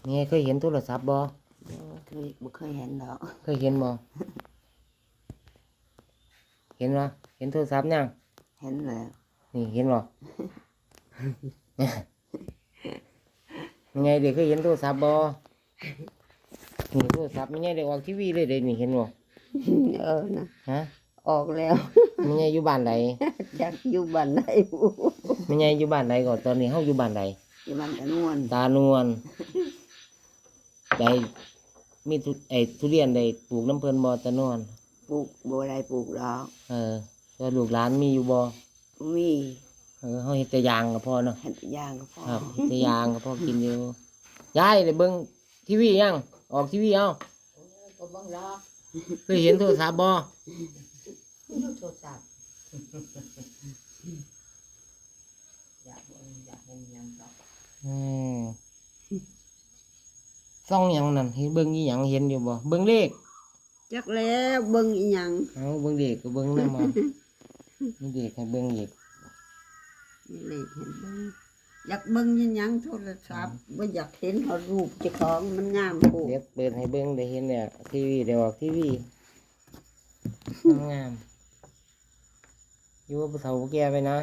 นี่เคยเห็นโทรศัพท์บ่เคยเห็นดอกเคยเห็นบ่เห็นบ่เห็นโทรศัพท์ยังเห็นแล้วนี่เห็นบ่ยังไงเด็กเคยเห็นโทรศัพท์บ่นี่โทรศัพท์ไม่ใช่ได้ออกทีวีเลยเด้นี่เห็นบ่นะฮะออกแล้วไม่ใช่อยู่บ้านใดจักอยู่บ้านไหนไม่ใช่อยู่บ้านใดก่อนตอนนี้เฮาอยู่บ้านใดอยู่บ้านตะนวลได้มีทุเรียนได้ปลูกน้ำเพิ่นบ่ตะนวนปลูกบ่ได้ปลูกดอกแล้วลูกหลานมีอยู่บ่มีเฮาเฮ็ดแต่ยางก็พอเนาะเฮ็ดยางก็พอครับเฮ็ดแต่ยางก็พอกินอยู่ยายได้เบิ่งทีวียังออกทีวีเอาก็บ่รอเคยเห็นโทรศัพท์บ่โทรศัพท์อยากเห็นยังดอกส่องหยังนั่นเห็นเบิ่งอีหยังเห็นอยู่บ่เบิ่งเลขจักแล้วเบิ่งอีหยังเอาเบิ่งเลขก็เบิ่งนำมามีเลขให้เบิ่งอีกมีเลขเห็นเบิ่งอยากเบิ่งอีหยังโทรศัพท์บ่อยากเห็นเอารูปเจ้าของมันงามโพดเดี๋ยวเปิดให้เบิ่งได้เห็นเนี่ยทีวีได้ออกทีวีงามอยู่กับผู้เฒ่าผู้แก่ไปนะ